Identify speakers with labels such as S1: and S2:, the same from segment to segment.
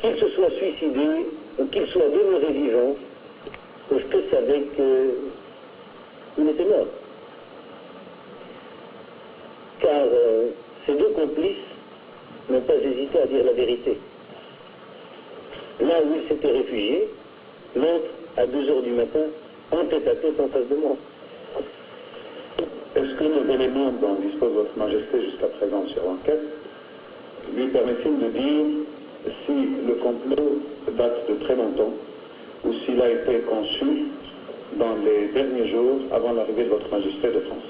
S1: qu'il se soit suicidé ou qu'il soit demeuré vivant, Oufke savait qu'il était mort. Car ces deux complices n'ont pas hésité à dire la vérité. Là où il s'était réfugié, l'autre, à 2 heures du matin, en tête-à-tête en face de moi.
S2: Est-ce que les éléments dont dispose Votre Majesté jusqu'à présent sur l'enquête lui permettent-ils de dire si le complot date de très longtemps ou s'il a été conçu dans les derniers jours avant l'arrivée de Votre Majesté de France?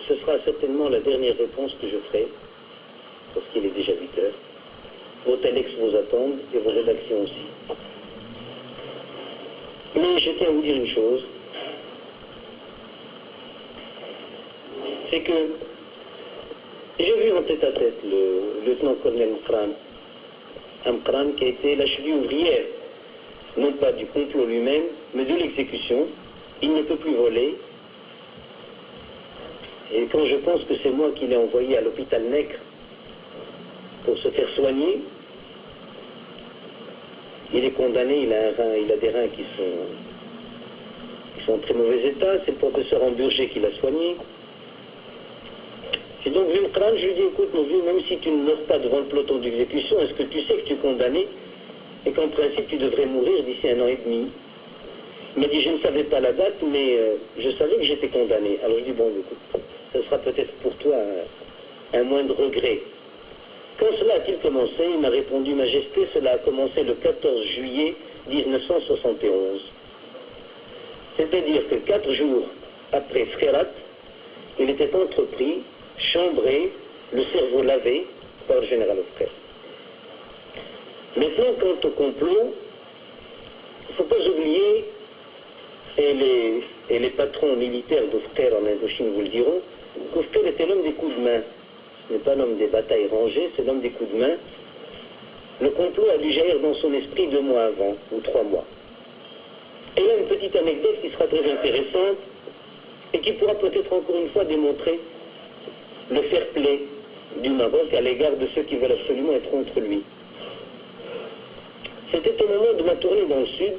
S1: Ce sera certainement la dernière réponse que je ferai, parce qu'il est déjà 8 heures. Vos telex vous attendent et vos rédactions aussi. Mais je tiens à vous dire une chose, c'est que j'ai vu en tête-à-tête le lieutenant-colonel Amkran, qui a été la cheville ouvrière, non pas du complot lui-même, mais de l'exécution. Il ne peut plus voler. Et quand je pense que c'est moi qui l'ai envoyé à l'hôpital Necre pour se faire soigner, il est condamné, il a des reins qui sont en très mauvais état, c'est le professeur Amburger qui l'a soigné. Et donc, vu le crâne, je lui dis, écoute mon vieux, même si tu ne meurs pas devant le peloton d'exécution, est-ce que tu sais que tu es condamné et qu'en principe tu devrais mourir d'ici 1 an et demi? Il m'a dit, je ne savais pas la date, mais je savais que j'étais condamné. Alors je dis, bon, écoute, ce sera peut-être pour toi un moindre regret. Quand cela a-t-il commencé? Il m'a répondu, Majesté, cela a commencé le 14 juillet 1971. C'est-à-dire que 4 jours après Skhirat, il était entrepris, chambré, le cerveau lavé par le général Oufke. Maintenant, quant au complot, il ne faut pas oublier, et les patrons militaires d'Oufke en Indochine vous le diront, qu'Oufke était l'homme des coups de main. Ce n'est pas l'homme des batailles rangées, c'est l'homme des coups de main. Le complot a dû jaillir dans son esprit 2 mois avant, ou 3 mois. Et là, une petite anecdote qui sera très intéressante, et qui pourra peut-être encore une fois démontrer le fair-play du Maroc à l'égard de ceux qui veulent absolument être contre lui. C'était au moment de ma tournée dans le sud,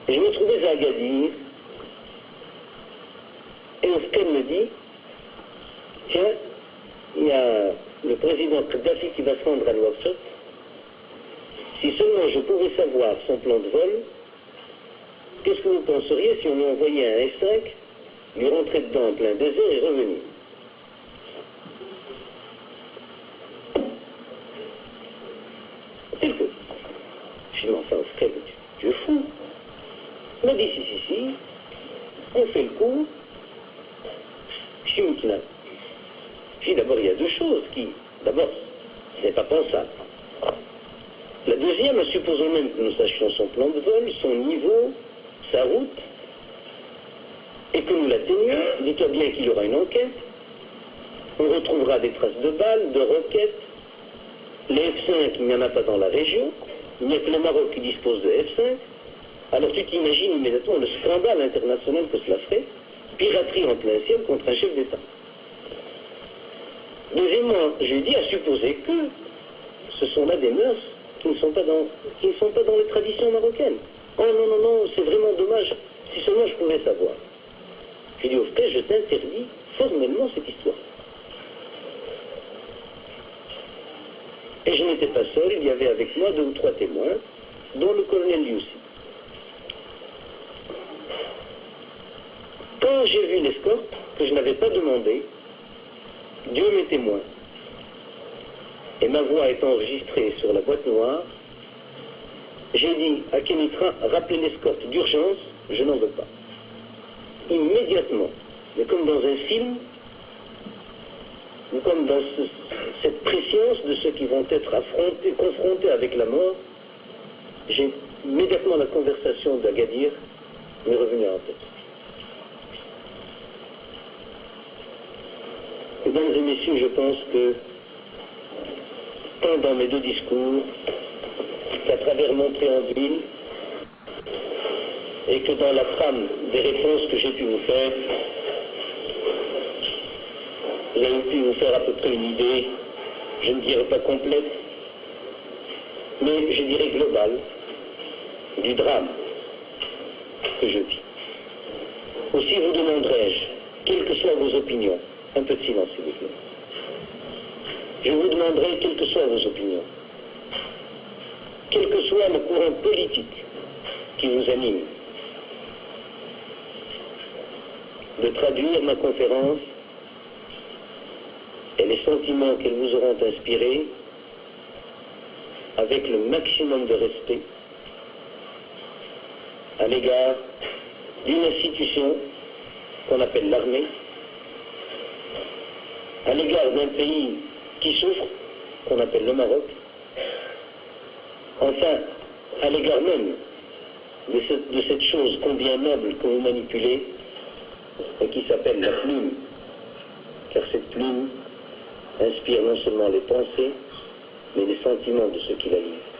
S1: et je me trouvais à Agadir, et Oufke me dit, tiens, il y a le président Kadhafi qui va se rendre à Nouakchott. Si seulement je pouvais savoir son plan de vol, qu'est-ce que vous penseriez si on lui envoyait un F5, lui rentrer dedans en plein désert et revenir? C'est que, je dis, enfin, Oufke, tu es fou. Il m'a dit, si, on fait le coup. Je suis Moukina. Je dis, d'abord, il y a 2 choses qui, d'abord, ce n'est pas pensable. La deuxième, supposons même que nous sachions son plan de vol, son niveau, sa route, et que nous l'atteignions, dis-toi bien qu'il y aura une enquête, on retrouvera des traces de balles, de roquettes, les F5, il n'y en a pas dans la région, il n'y a que le Maroc qui dispose de F5, alors tu t'imagines immédiatement le scandale international que cela ferait, piraterie en plein ciel contre un chef d'État. Deuxièmement, j'ai dit à supposer que ce sont là des mœurs qui ne sont pas dans les traditions marocaines. Oh non, c'est vraiment dommage. Si seulement je pouvais savoir. J'ai dit, Oufke, je t'interdis formellement cette histoire. Et je n'étais pas seul, il y avait avec moi 2 ou 3 témoins, dont le colonel Liussi. Quand j'ai vu l'escorte, que je n'avais pas demandé, Dieu m'est témoin. Et ma voix est enregistrée sur la boîte noire, j'ai dit à Kémitra, rappelez l'escorte d'urgence, je n'en veux pas. Immédiatement, mais comme dans un film, ou comme dans cette préscience de ceux qui vont être confrontés avec la mort, j'ai immédiatement la conversation d'Agadir m'est revenue en tête. Mesdames et messieurs, je pense que tant dans mes 2 discours qu'à travers mon préambule, et que dans la trame des réponses que j'ai pu vous faire, vous avez pu vous faire à peu près une idée, je ne dirais pas complète, mais je dirais globale, du drame que je vis. Aussi vous demanderai-je, quelles que soient vos opinions, un peu de silence s'il vous plaît, je vous demanderai, quelles que soient vos opinions, quel que soit le courant politique qui vous anime, de traduire ma conférence et les sentiments qu'elles vous auront inspirés avec le maximum de respect à l'égard d'une institution qu'on appelle l'armée, à l'égard d'un pays qui souffre, qu'on appelle le Maroc, enfin, à l'égard même de cette chose combien noble que vous manipulez et qui s'appelle la plume, car cette plume inspire non seulement les pensées, mais les sentiments de ceux qui la lisent.